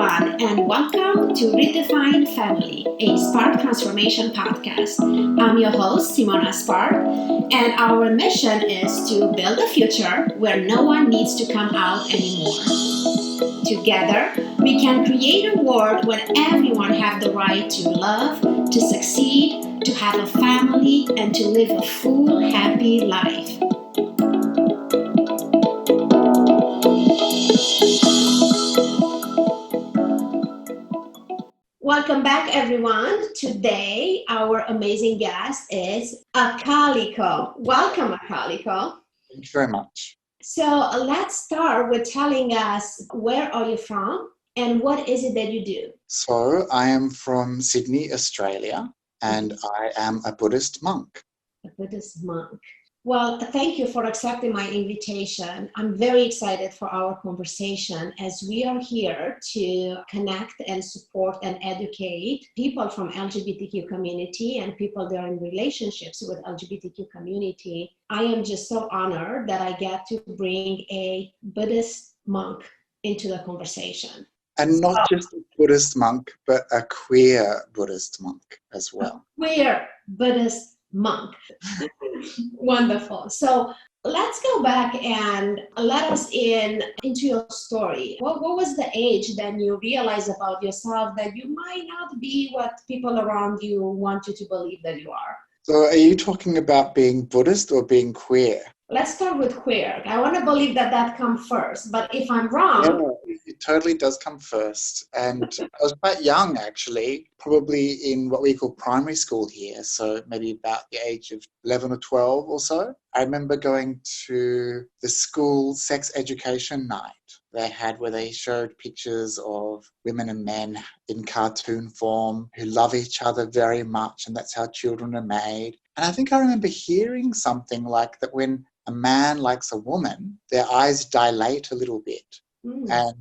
everyone, and welcome to Redefine Family, a Spark Transformation podcast. I'm your host, Simona Spark, and our mission is to build a future where no one needs to come out anymore. Together, we can create a world where everyone has the right to love, to succeed, to have a family, and to live a full, happy life. Welcome back, everyone. Today, our amazing guest is Akaliko. Welcome, Akaliko. Thank you very much. So let's start with telling us where are you from and what is it that you do? So I am from Sydney, Australia, and I am a Buddhist monk. A Buddhist monk. Well, thank you for accepting my invitation. I'm very excited for our conversation as we are here to connect and support and educate people from LGBTQ community and people that are in relationships with LGBTQ community. I am just so honored that I get to bring a Buddhist monk into the conversation. And not just a Buddhist monk, but a queer Buddhist monk as well. A queer Buddhist monk. Wonderful. So let's go back and let us into your story. What was the age that you realized about yourself that you might not be what people around you want you to believe that you are? So are you talking about being Buddhist or being queer? Let's start with queer. I want to believe that comes first, but if I'm wrong... Yeah, it totally does come first. And I was quite young, actually, probably in what we call primary school here, so maybe about the age of 11 or 12 or so. I remember going to the school sex education night they had where they showed pictures of women and men in cartoon form who love each other very much, and that's how children are made. And I think I remember hearing something like that when a man likes a woman, their eyes dilate a little bit. And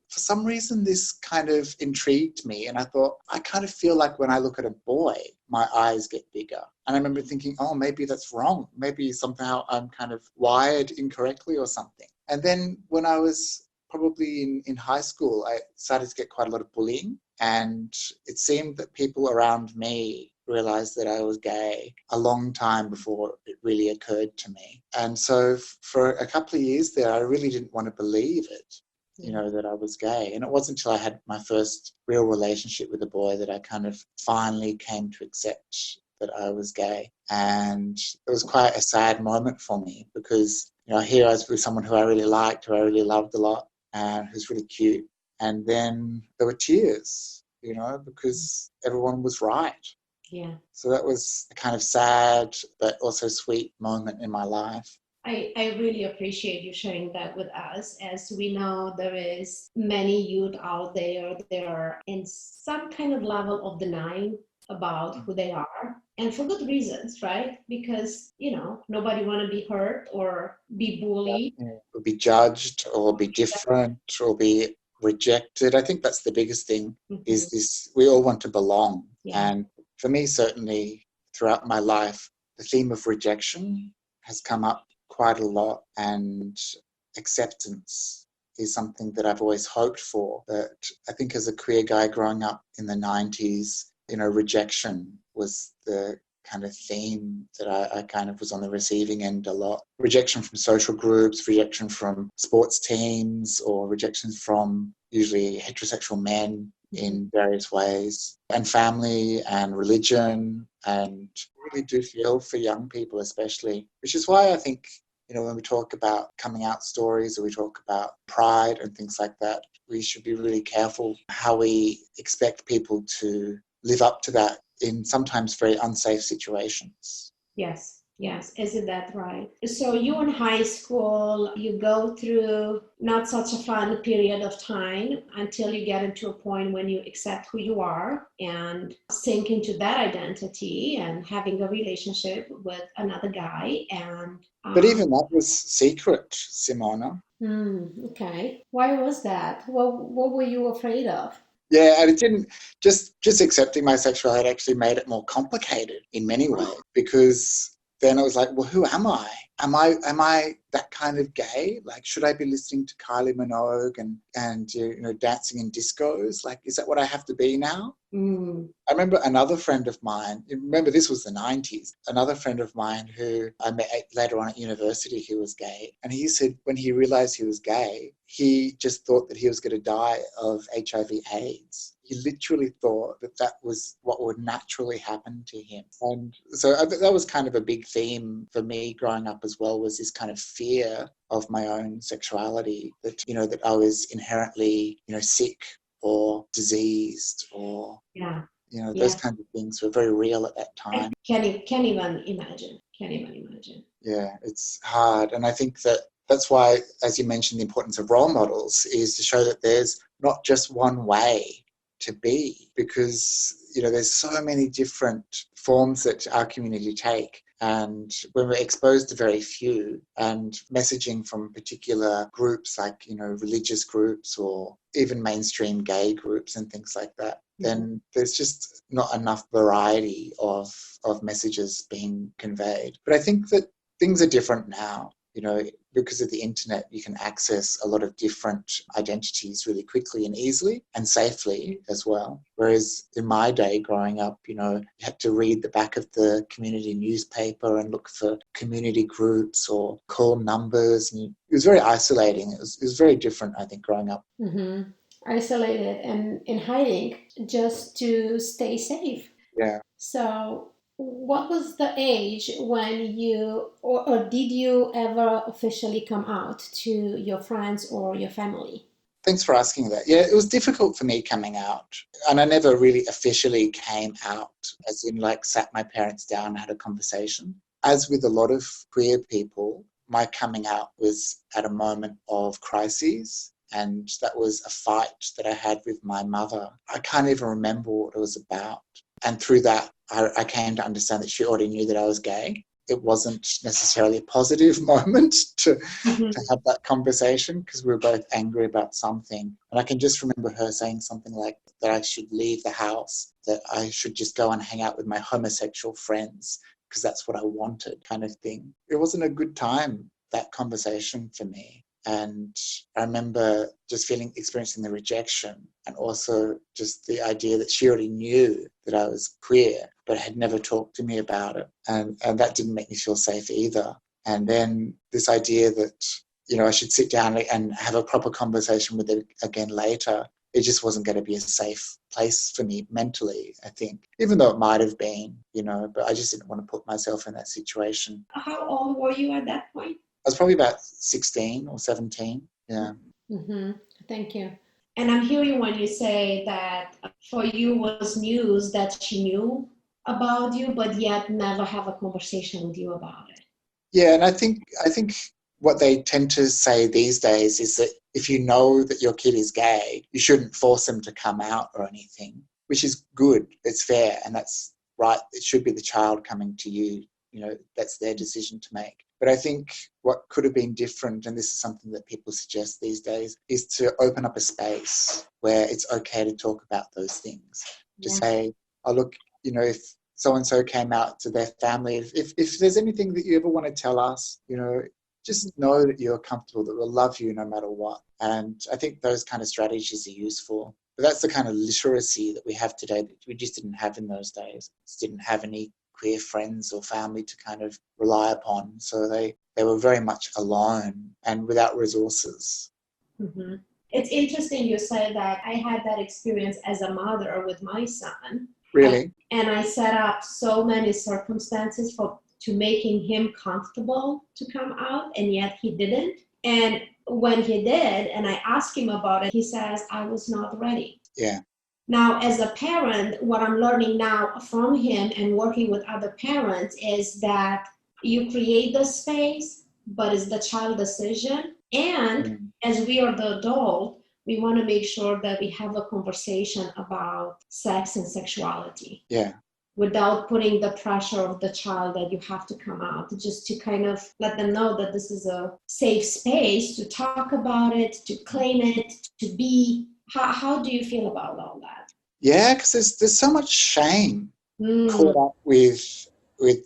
for some reason, this kind of intrigued me. And I thought, I kind of feel like when I look at a boy, my eyes get bigger. And I remember thinking, oh, maybe that's wrong. Maybe somehow I'm kind of wired incorrectly or something. And then when I was probably in high school, I started to get quite a lot of bullying. And it seemed that people around me realized that I was gay a long time before it really occurred to me. And so for a couple of years there, I really didn't want to believe it, that I was gay. And it wasn't until I had my first real relationship with a boy that I kind of finally came to accept that I was gay. And it was quite a sad moment for me because, here I was with someone who I really liked, who I really loved a lot, and who's really cute. And then there were tears, because everyone was right. Yeah. So that was a kind of sad but also sweet moment in my life. I really appreciate you sharing that with us. As we know, there is many youth out there that are in some kind of level of denying about who they are, and for good reasons, right? Because, nobody want to be hurt or be bullied. Or be judged or be different or be rejected. I think that's the biggest thing, is this, we all want to belong. Yeah. And for me, certainly throughout my life, the theme of rejection has come up quite a lot, and acceptance is something that I've always hoped for. But I think as a queer guy growing up in the 90s, rejection was the kind of theme that I kind of was on the receiving end a lot. Rejection from social groups, rejection from sports teams, or rejection from usually heterosexual men in various ways, and family and religion. And I really do feel for young people especially, which is why I think, when we talk about coming out stories or we talk about pride and things like that, we should be really careful how we expect people to live up to that in sometimes very unsafe situations. Yes, isn't that right? So you in high school, you go through not such a fun period of time until you get into a point when you accept who you are and sink into that identity and having a relationship with another guy. But even that was secret, Simona. Okay. Why was that? What were you afraid of? Yeah, and it didn't, just accepting my sexuality actually made it more complicated in many ways, because then I was like, well, who am I? Am I that kind of gay? Like, should I be listening to Kylie Minogue and dancing in discos? Like, is that what I have to be now? I remember another friend of mine, remember this was the 90s, another friend of mine who I met later on at university who was gay. And he said when he realized he was gay, he just thought that he was going to die of HIV/AIDS. He literally thought that that was what would naturally happen to him. And so that was kind of a big theme for me growing up as well, was this kind of fear of my own sexuality, that, that I was inherently, sick or diseased or, those kinds of things were very real at that time. Can't even imagine. Yeah, it's hard. And I think that's why, as you mentioned, the importance of role models is to show that there's not just one way to be, because there's so many different forms that our community take, and when we're exposed to very few, and messaging from particular groups like religious groups or even mainstream gay groups and things like that, then there's just not enough variety of messages being conveyed. But I think that things are different now. Because of the internet, you can access a lot of different identities really quickly and easily and safely as well. Whereas in my day growing up, you had to read the back of the community newspaper and look for community groups or call numbers. And it was very isolating. It was very different, I think, growing up. Mm-hmm. Isolated and in hiding just to stay safe. Yeah. So what was the age when you, or did you ever officially come out to your friends or your family? Thanks for asking that. Yeah, it was difficult for me coming out. And I never really officially came out, as in sat my parents down and had a conversation. As with a lot of queer people, my coming out was at a moment of crises. And that was a fight that I had with my mother. I can't even remember what it was about. And through that, I came to understand that she already knew that I was gay. It wasn't necessarily a positive moment to have that conversation, because we were both angry about something. And I can just remember her saying something like that I should leave the house, that I should just go and hang out with my homosexual friends because that's what I wanted, kind of thing. It wasn't a good time, that conversation for me. And I remember just experiencing the rejection, and also just the idea that she already knew that I was queer, but had never talked to me about it. And that didn't make me feel safe either. And then this idea that, I should sit down and have a proper conversation with it again later, it just wasn't going to be a safe place for me mentally, I think, even though it might have been, but I just didn't want to put myself in that situation. How old were you at that point? I was probably about 16 or 17. Yeah. Mm-hmm. Thank you. And I'm hearing when you say that for you was news that she knew about you, but yet never have a conversation with you about it. Yeah, and I think what they tend to say these days is that if you know that your kid is gay, you shouldn't force them to come out or anything, which is good. It's fair, and that's right. It should be the child coming to you. That's their decision to make. But I think what could have been different, and this is something that people suggest these days, is to open up a space where it's okay to talk about those things. To say, oh, look, if so-and-so came out to their family, if there's anything that you ever want to tell us, just know that you're comfortable, that we'll love you no matter what. And I think those kind of strategies are useful. But that's the kind of literacy that we have today that we just didn't have in those days. Just didn't have any queer friends or family to kind of rely upon. So they were very much alone and without resources. Mm-hmm. It's interesting you said that. I had that experience as a mother with my son. Really? And I set up so many circumstances to making him comfortable to come out, and yet he didn't. And when he did, and I asked him about it, he says, I was not ready. Yeah. Now, as a parent, what I'm learning now from him and working with other parents is that you create the space, but it's the child's decision. And as we are the adult, we want to make sure that we have a conversation about sex and sexuality. Yeah. Without putting the pressure of the child that you have to come out, just to kind of let them know that this is a safe space to talk about it, to claim it, to be. How do you feel about all that? Yeah, because there's so much shame caught up with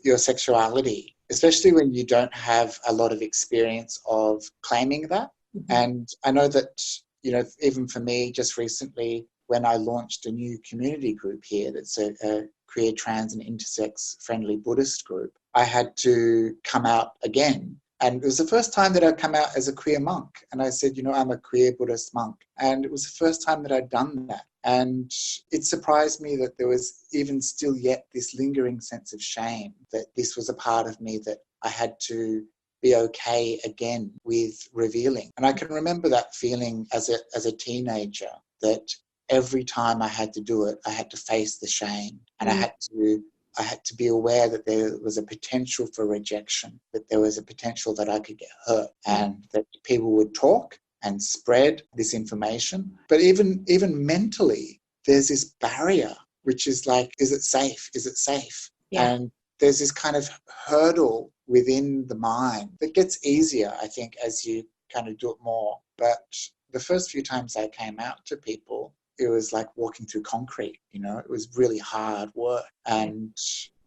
your sexuality. especially when you don't have a lot of experience of claiming that. Mm-hmm. And I know that, even for me, just recently, when I launched a new community group here that's a queer, trans and intersex friendly Buddhist group, I had to come out again. And it was the first time that I'd come out as a queer monk. And I said, I'm a queer Buddhist monk. And it was the first time that I'd done that. And it surprised me that there was even still yet this lingering sense of shame, that this was a part of me that I had to be okay again with revealing. And I can remember that feeling as a teenager, that every time I had to do it, I had to face the shame, and I had to be aware that there was a potential for rejection, that there was a potential that I could get hurt, and that people would talk and spread this information. But even mentally, there's this barrier, which is like, is it safe? Is it safe? Yeah. And there's this kind of hurdle within the mind that gets easier, I think, as you kind of do it more. But the first few times I came out to people, it was like walking through concrete, it was really hard work. And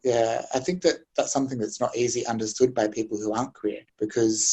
yeah, I think that that's something that's not easily understood by people who aren't queer,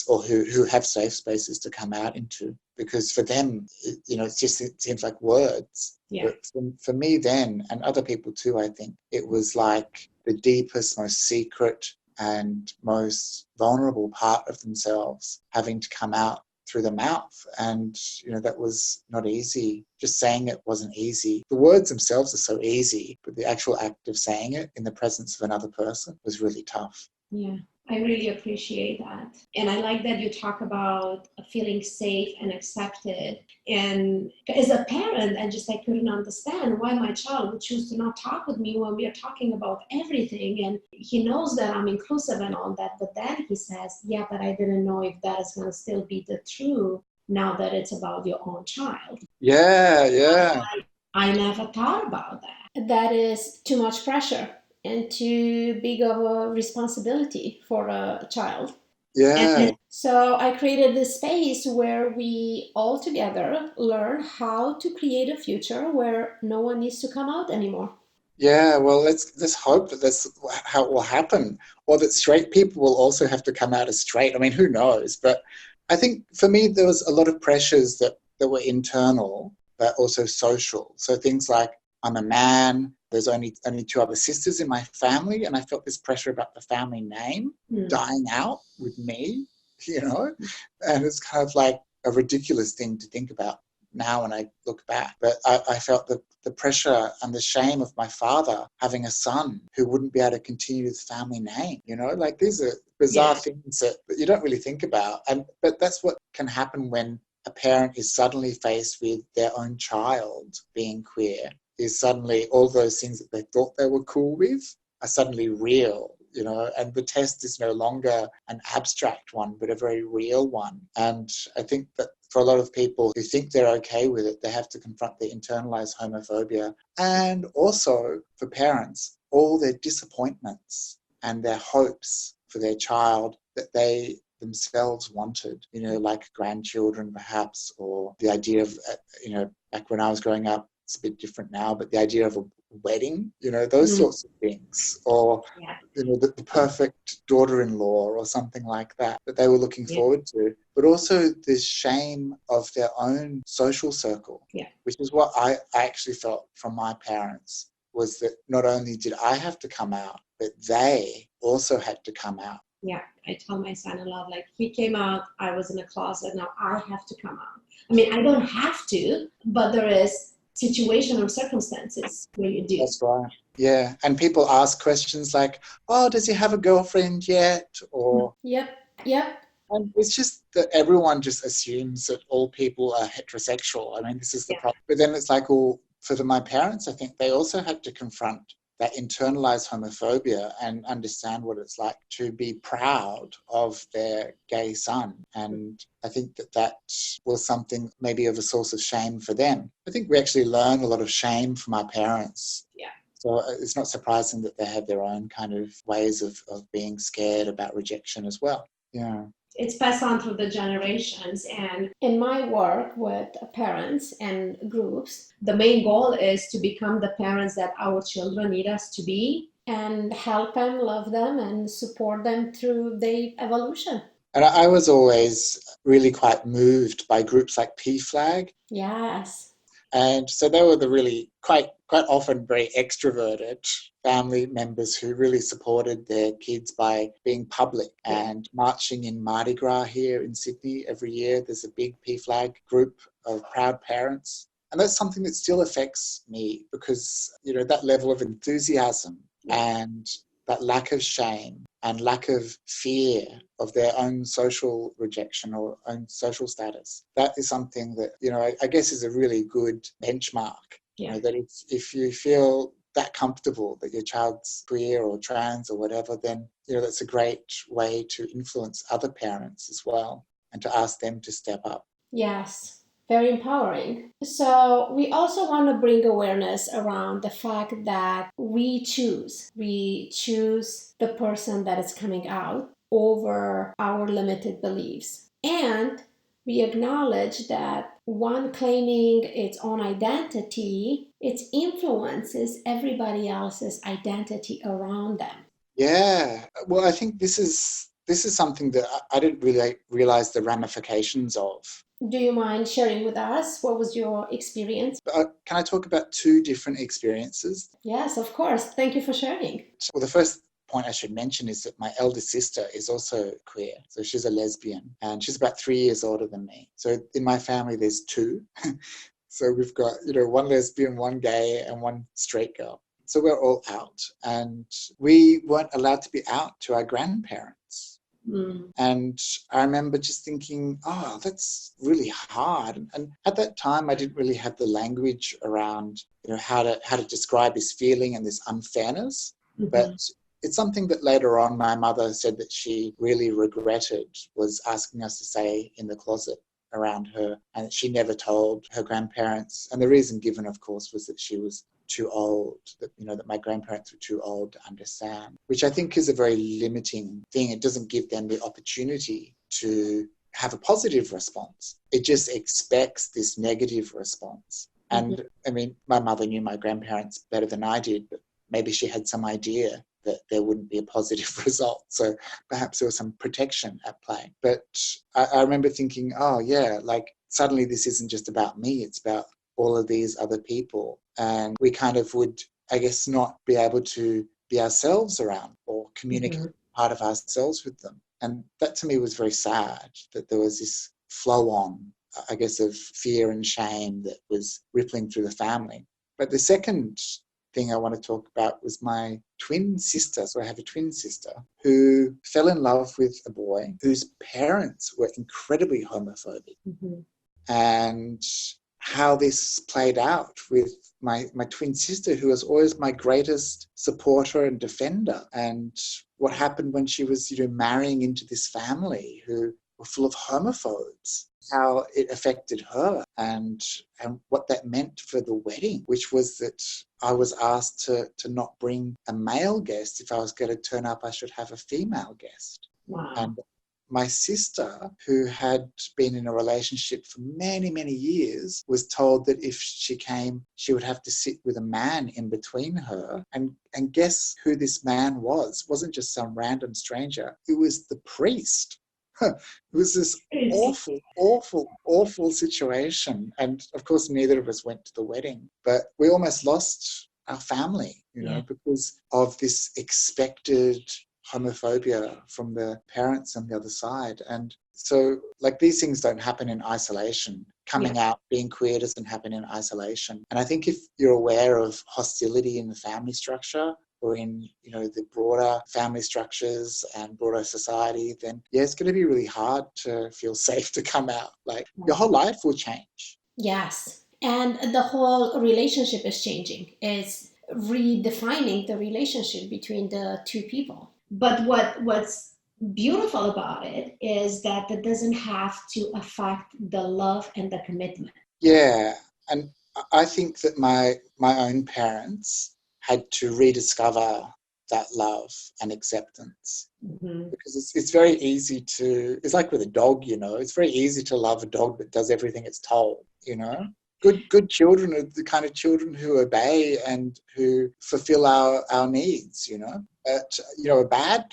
or who have safe spaces to come out into, because for them, it seems like words. Yeah. But for me then, and other people too, I think it was like the deepest, most secret and most vulnerable part of themselves having to come out through the mouth. And that was not easy. Just saying it wasn't easy. The words themselves are so easy, but the actual act of saying it in the presence of another person was really tough. Yeah, I really appreciate that. And I like that you talk about feeling safe and accepted. And as a parent, I couldn't understand why my child would choose to not talk with me when we are talking about everything. And he knows that I'm inclusive and all that. But then he says, yeah, but I didn't know if that is going to still be the truth now that it's about your own child. Yeah. I never thought about that. That is too much pressure and too big of a responsibility for a child. Yeah. And so I created this space where we all together learn how to create a future where no one needs to come out anymore. Yeah, well, let's hope that that's how it will happen, or that straight people will also have to come out as straight. I mean, who knows? But I think for me, there was a lot of pressures that were internal, but also social. So things like, I'm a man, there's only two other sisters in my family, and I felt this pressure about the family name dying out with me, and it's kind of like a ridiculous thing to think about now when I look back. But I felt the pressure and the shame of my father having a son who wouldn't be able to continue the family name. Like these are bizarre things that you don't really think about. But that's what can happen when a parent is suddenly faced with their own child being queer, is suddenly all those things that they thought they were cool with are suddenly real. And the test is no longer an abstract one, but a very real one. And I think that for a lot of people who think they're okay with it, they have to confront their internalized homophobia. And also for parents, all their disappointments and their hopes for their child that they themselves wanted, like grandchildren perhaps, or the idea of, back when I was growing up, it's a bit different now, but the idea of a wedding, those sorts of things, or the perfect daughter-in-law or something like that they were looking forward to, but also this shame of their own social circle, which is what I actually felt from my parents, was that not only did I have to come out, but they also had to come out. Yeah, I tell my son a lot, like, he came out, I was in a closet, now I have to come out. I mean, I don't have to, but there is situation or circumstances where you do. That's right. Yeah, and people ask questions like, oh, does he have a girlfriend yet? Or Yep. And it's just that everyone just assumes that all people are heterosexual. I mean, this is the problem. But then it's like, well, for my parents, I think they also had to confront that internalized homophobia and understand what it's like to be proud of their gay son. And I think that was something maybe of a source of shame for them. I think we actually learn a lot of shame from our parents. Yeah. So it's not surprising that they have their own kind of ways of being scared about rejection as well. Yeah. It's passed on through the generations. And in my work with parents and groups, the main goal is to become the parents that our children need us to be. and help them, love them, and support them through their evolution. And I was always really quite moved by groups like PFLAG. Yes. And so they were the really quite often very extroverted family members who really supported their kids by being public and marching in Mardi Gras here in Sydney every year. There's a big PFLAG group of proud parents. And that's something that still affects me because, that level of enthusiasm and that lack of shame and lack of fear of their own social rejection or own social status. That is something that, I guess is a really good benchmark. That if you feel that comfortable that your child's queer or trans or whatever, then, that's a great way to influence other parents as well and to ask them to step up. Yes. Very empowering. So we also want to bring awareness around the fact that we choose. We choose the person that is coming out over our limited beliefs. And we acknowledge that one claiming its own identity, it influences everybody else's identity around them. Yeah. Well, I think this is something that I didn't really realize the ramifications of. Do you mind sharing with us what was your experience? Can I talk about two different experiences? Yes, of course. Thank you for sharing. Well, the first point I should mention is that my elder sister is also queer. So she's a lesbian and she's about 3 years older than me. So in my family, there's two. So we've got, one lesbian, one gay, and one straight girl. So we're all out. And we weren't allowed to be out to our grandparents. And I remember just thinking, oh, that's really hard. And at that time, I didn't really have the language around, how to describe this feeling and this unfairness. But it's something that later on my mother said that she really regretted, was asking us to stay in the closet around her, and she never told her grandparents. And the reason given, of course, was that she was too old, that my grandparents were too old to understand, which I think is a very limiting thing. It doesn't give them the opportunity to have a positive response. It just expects this negative response. And I mean, my mother knew my grandparents better than I did, but maybe she had some idea that there wouldn't be a positive result. So perhaps there was some protection at play. But I remember thinking, oh yeah, like suddenly this isn't just about me, it's about all of these other people. And we kind of would, I guess, not be able to be ourselves around or communicate part of ourselves with them. And that to me was very sad, that there was this flow on, I guess, of fear and shame that was rippling through the family. But the second thing I want to talk about was my twin sister. So I have a twin sister who fell in love with a boy whose parents were incredibly homophobic. And how this played out with my twin sister, who was always my greatest supporter and defender, and what happened when she was, marrying into this family who were full of homophobes, how it affected her and what that meant for the wedding, which was that I was asked to not bring a male guest. If I was going to turn up, I should have a female guest. Wow. And my sister, who had been in a relationship for many, many years, was told that if she came, she would have to sit with a man in between her. And guess who this man was? It wasn't just some random stranger. It was the priest. It was this awful situation. And of course, neither of us went to the wedding. But we almost lost our family, because of this expected homophobia from the parents on the other side. And so, like, these things don't happen in isolation. Coming out, being queer doesn't happen in isolation. And I think if you're aware of hostility in the family structure or in, the broader family structures and broader society, then it's going to be really hard to feel safe to come out. Like, your whole life will change. Yes. And the whole relationship is changing. It's redefining the relationship between the two people. But what's beautiful about it is that it doesn't have to affect the love and the commitment. Yeah. And I think that my own parents had to rediscover that love and acceptance. Because it's very easy to, it's like with a dog, it's very easy to love a dog that does everything it's told, Good children are the kind of children who obey and who fulfill our needs, But, a bad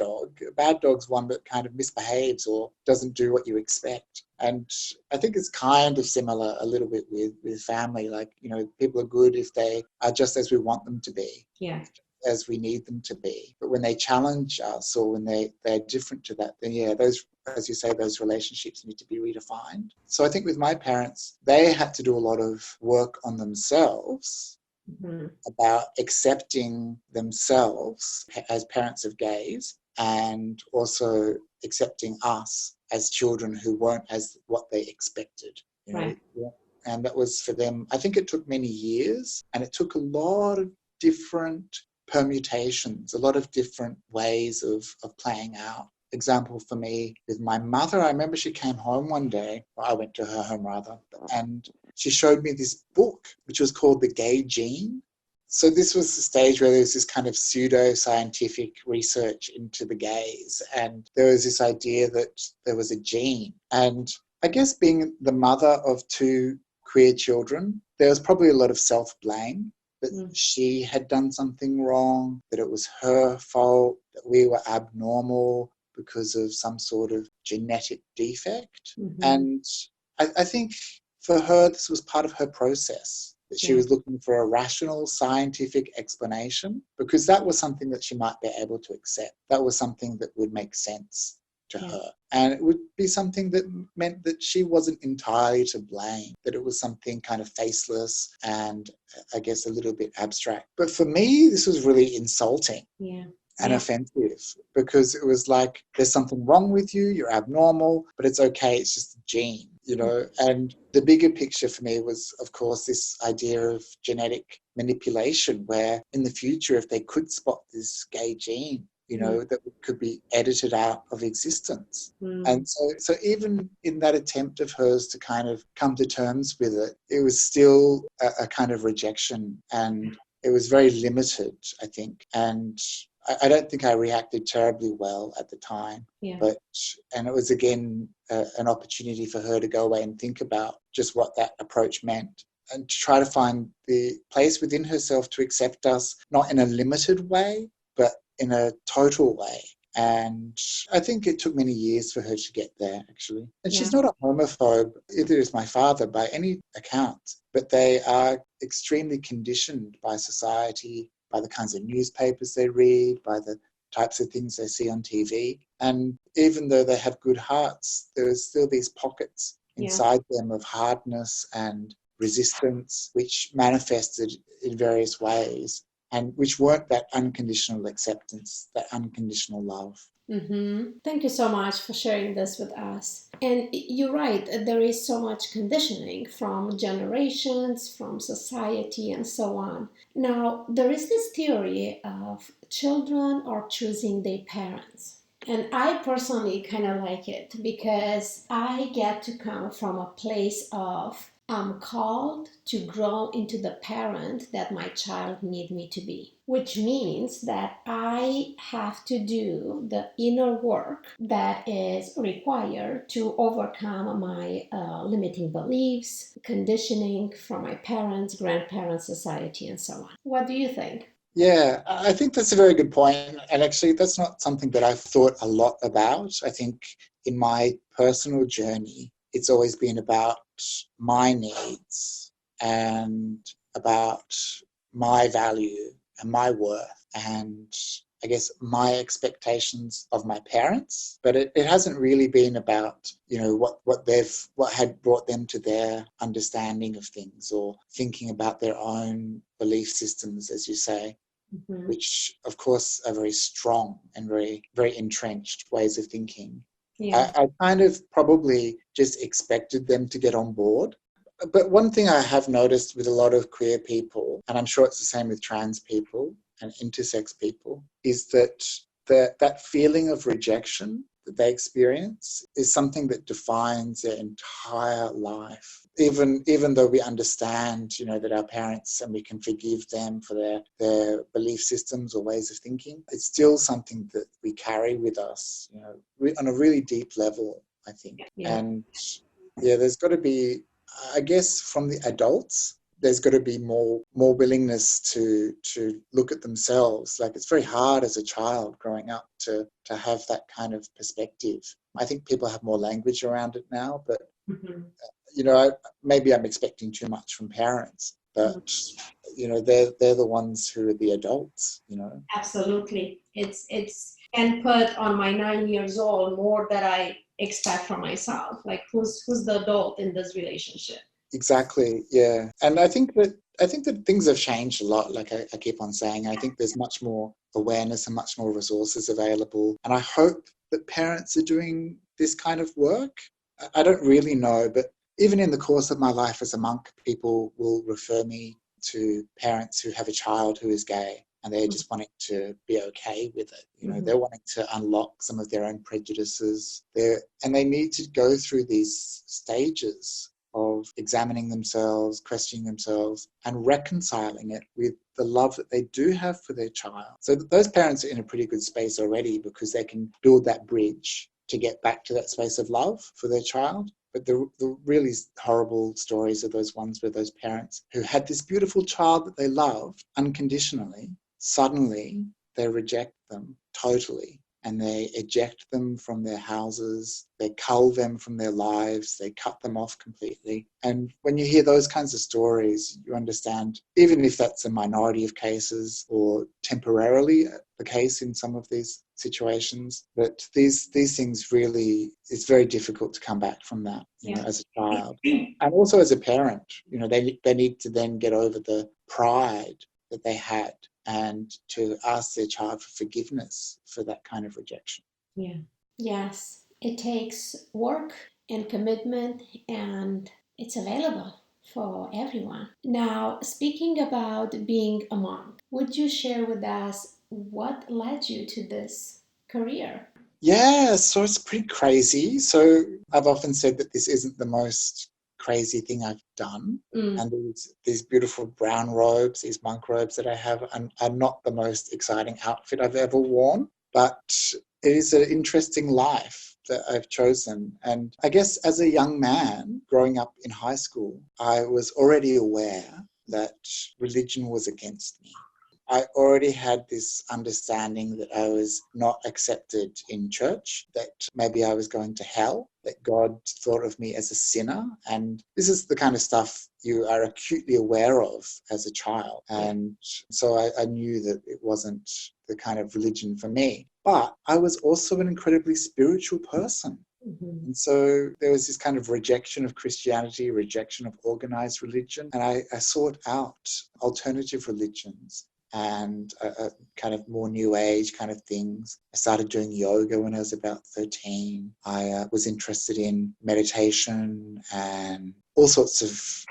dog's one that kind of misbehaves or doesn't do what you expect. And I think it's kind of similar a little bit with family. Like, people are good if they are just as we want them to be. Yeah. As we need them to be. But when they challenge us or when they're different to that, then those, as you say, those relationships need to be redefined. So I think with my parents, they had to do a lot of work on themselves about accepting themselves as parents of gays and also accepting us as children who weren't as what they expected. Right. And that was for them, I think it took many years, and it took a lot of different permutations, a lot of different ways of playing out. Example for me with my mother, I remember she came home one day, or I went to her home rather, and she showed me this book which was called The Gay Gene. So this was the stage where there was this kind of pseudo-scientific research into the gays, and there was this idea that there was a gene. And I guess being the mother of two queer children, there was probably a lot of self-blame that she had done something wrong, that it was her fault, that we were abnormal because of some sort of genetic defect. And I think for her, this was part of her process, that she was looking for a rational, scientific explanation, because that was something that she might be able to accept. That was something that would make sense to her. And it would be something that meant that she wasn't entirely to blame, that it was something kind of faceless and I guess a little bit abstract. But for me, this was really insulting. And offensive, because it was like, there's something wrong with you, you're abnormal, but it's okay, it's just a gene, And the bigger picture for me was, of course, this idea of genetic manipulation, where in the future, if they could spot this gay gene, that could be edited out of existence. And so even in that attempt of hers to kind of come to terms with it, it was still a kind of rejection, and it was very limited, I think. And I don't think I reacted terribly well at the time, and it was again an opportunity for her to go away and think about just what that approach meant, and to try to find the place within herself to accept us, not in a limited way, but in a total way. And I think it took many years for her to get there, actually. And she's not a homophobe, either is my father by any account, but they are extremely conditioned by society, by the kinds of newspapers they read, by the types of things they see on TV. And even though they have good hearts, there are still these pockets inside them of hardness and resistance, which manifested in various ways, and which weren't that unconditional acceptance, that unconditional love. Thank you so much for sharing this with us. And you're right, there is so much conditioning from generations, from society, and so on. Now, there is this theory of children are choosing their parents. And I personally kind of like it because I get to come from a place of I'm called to grow into the parent that my child need me to be, which means that I have to do the inner work that is required to overcome my limiting beliefs, conditioning from my parents, grandparents, society, and so on. What do you think? Yeah, I think that's a very good point. And actually, that's not something that I've thought a lot about. I think in my personal journey, it's always been about my needs and about my value and my worth and I guess my expectations of my parents. But it hasn't really been about, what had brought them to their understanding of things or thinking about their own belief systems, as you say. Which, of course, are very strong and very, very entrenched ways of thinking. I kind of probably just expected them to get on board. But one thing I have noticed with a lot of queer people, and I'm sure it's the same with trans people and intersex people, is that that feeling of rejection that they experience is something that defines their entire life. Even though we understand, that our parents, and we can forgive them for their belief systems or ways of thinking, it's still something that we carry with us, on a really deep level, I think. And there's got to be I guess from the adults, there's got to be more willingness to look at themselves. Like, it's very hard as a child growing up to have that kind of perspective. I think people have more language around it now, but maybe I'm expecting too much from parents. But they're the ones who are the adults. Absolutely. It's and put on my 9 years old more that I expect from myself. Like, who's the adult in this relationship? Exactly. Yeah. And I think that things have changed a lot. Like I keep on saying, I think there's much more awareness and much more resources available. And I hope that parents are doing this kind of work. I don't really know, but even in the course of my life as a monk, people will refer me to parents who have a child who is gay, and they're just wanting to be okay with it. They're wanting to unlock some of their own prejudices. And they need to go through these stages of examining themselves, questioning themselves, and reconciling it with the love that they do have for their child. So those parents are in a pretty good space already, because they can build that bridge to get back to that space of love for their child. But the really horrible stories are those ones where those parents who had this beautiful child that they loved unconditionally, suddenly they reject them totally, and they eject them from their houses, they cull them from their lives, they cut them off completely. And when you hear those kinds of stories, you understand, even if that's a minority of cases or temporarily the case in some of these situations, that these things really, it's very difficult to come back from that, as a child. And also as a parent, they need to then get over the pride that they had, and to ask their child for forgiveness for that kind of rejection. Yeah. Yes. It takes work and commitment, and it's available for everyone. Now, speaking about being a monk, would you share with us what led you to this career? Yeah, so it's pretty crazy. So I've often said that this isn't the most crazy thing I've done. And these beautiful brown robes, these monk robes that I have, are not the most exciting outfit I've ever worn. But it is an interesting life that I've chosen. And I guess as a young man growing up in high school, I was already aware that religion was against me. I already had this understanding that I was not accepted in church, that maybe I was going to hell, that God thought of me as a sinner. And this is the kind of stuff you are acutely aware of as a child. And so I knew that it wasn't the kind of religion for me. But I was also an incredibly spiritual person. And so there was this kind of rejection of Christianity, rejection of organized religion. And I sought out alternative religions and a kind of more new age kind of things. I started doing yoga when I was about 13. I was interested in meditation and all sorts of,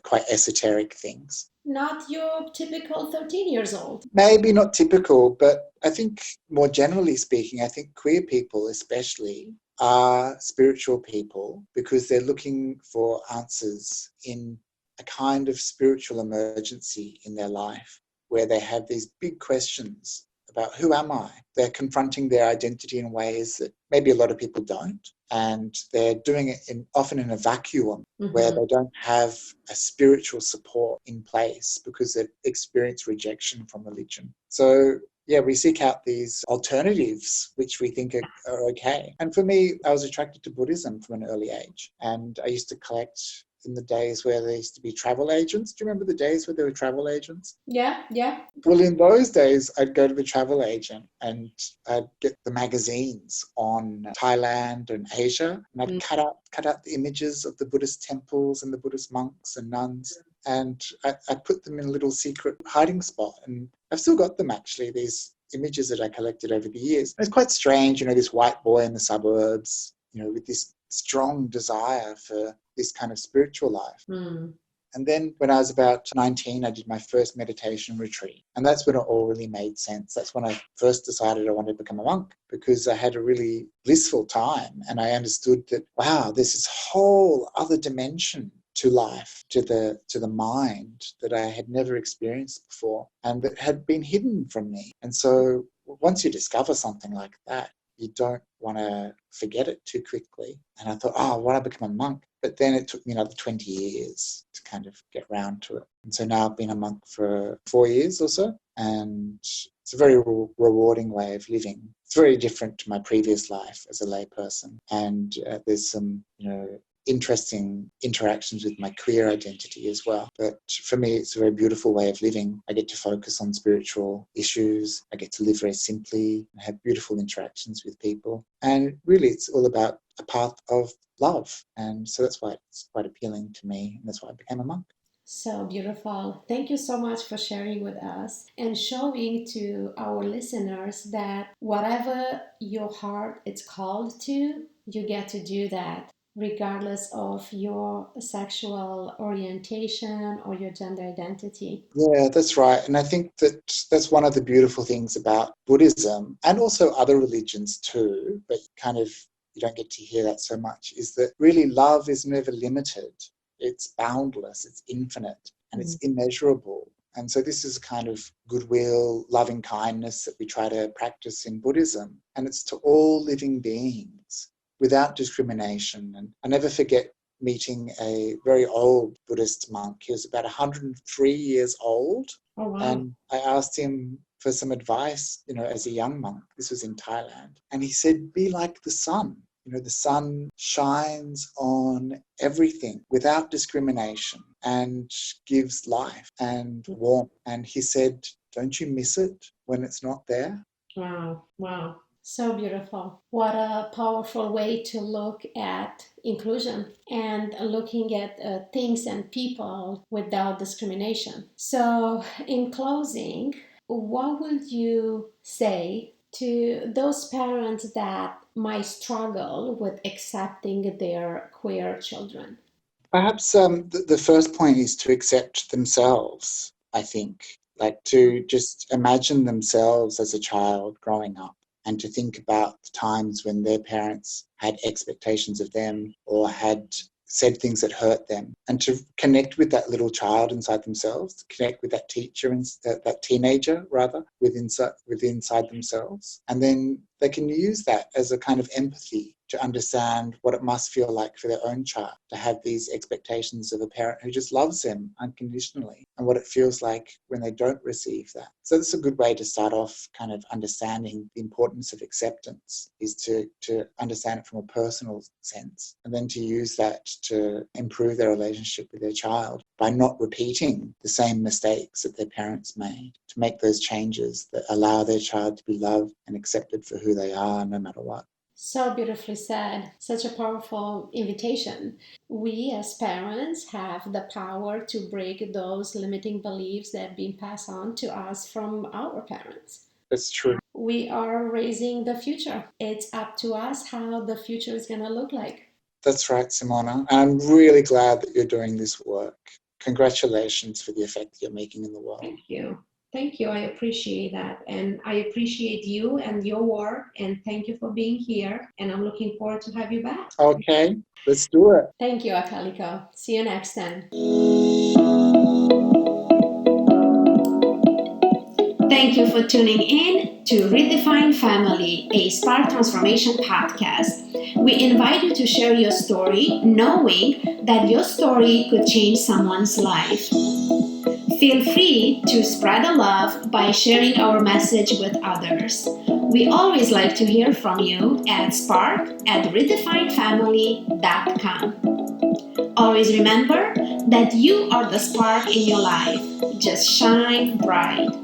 quite esoteric things. Not your typical 13 years old. Maybe not typical, but I think more generally speaking, I think queer people especially are spiritual people because they're looking for answers in a kind of spiritual emergency in their life, where they have these big questions about who am I? They're confronting their identity in ways that maybe a lot of people don't. And they're doing it often in a vacuum where they don't have a spiritual support in place because they've experienced rejection from religion. So yeah, we seek out these alternatives which we think are okay. And for me, I was attracted to Buddhism from an early age. And I used to collect in the days where there used to be travel agents. Do you remember the days where there were travel agents? Yeah. Well, in those days, I'd go to the travel agent and I'd get the magazines on Thailand and Asia, and I'd cut out the images of the Buddhist temples and the Buddhist monks and nuns, and I put them in a little secret hiding spot. And I've still got them, actually, these images that I collected over the years. And it's quite strange, this white boy in the suburbs, with this strong desire for this kind of spiritual life. And then when I was about 19, I did my first meditation retreat. And that's when it all really made sense. That's when I first decided I wanted to become a monk, because I had a really blissful time. And I understood that, wow, there's this whole other dimension to life, to the mind that I had never experienced before and that had been hidden from me. And so once you discover something like that, you don't want to forget it too quickly. And I thought, why don't I become a monk? But then it took me another 20 years to kind of get around to it. And so now I've been a monk for 4 years or so, and it's a very rewarding way of living. It's very different to my previous life as a lay person. And there's some, interesting interactions with my queer identity as well. But for me, it's a very beautiful way of living. I get to focus on spiritual issues. I get to live very simply and have beautiful interactions with people. And really, it's all about a path of love. And so that's why it's quite appealing to me. And that's why I became a monk. So beautiful. Thank you so much for sharing with us and showing to our listeners that whatever your heart is called to, you get to do that, regardless of your sexual orientation or your gender identity. Yeah, that's right. And I think that that's one of the beautiful things about Buddhism and also other religions too, but you don't get to hear that so much, is that really love is never limited. It's boundless, it's infinite, and it's immeasurable. And so this is a kind of goodwill, loving kindness that we try to practice in Buddhism. And it's to all living beings without discrimination. And I never forget meeting a very old Buddhist monk. He was about 103 years old. Oh, wow. And I asked him for some advice, as a young monk. This was in Thailand. And he said, be like the sun. The sun shines on everything without discrimination and gives life and warmth. And he said, don't you miss it when it's not there? Wow, wow. So beautiful. What a powerful way to look at inclusion and looking at things and people without discrimination. So, in closing, what would you say to those parents that might struggle with accepting their queer children? Perhaps the first point is to accept themselves, I think, like to just imagine themselves as a child growing up and to think about the times when their parents had expectations of them or had said things that hurt them, and to connect with that little child inside themselves, to connect with that teacher and that teenager rather within inside themselves. And then they can use that as a kind of empathy to understand what it must feel like for their own child to have these expectations of a parent who just loves them unconditionally, and what it feels like when they don't receive that. So that's a good way to start off kind of understanding the importance of acceptance, is to understand it from a personal sense, and then to use that to improve their relationship with their child by not repeating the same mistakes that their parents made, to make those changes that allow their child to be loved and accepted for who they are no matter what. So beautifully said. Such a powerful invitation. We as parents have the power to break those limiting beliefs that have been passed on to us from our parents. That's true. We are raising the future. It's up to us how the future is going to look like. That's right, Simona. And I'm really glad that you're doing this work. Congratulations for the effect you're making in the world. Thank you. Thank you. I appreciate that. And I appreciate you and your work. And thank you for being here. And I'm looking forward to have you back. Okay, let's do it. Thank you, Akāliko. See you next time. Thank you for tuning in to Redefine Family, a Spark Transformation podcast. We invite you to share your story, knowing that your story could change someone's life. Feel free to spread the love by sharing our message with others. We always like to hear from you at spark@redefinefamily.com. Always remember that you are the spark in your life. Just shine bright.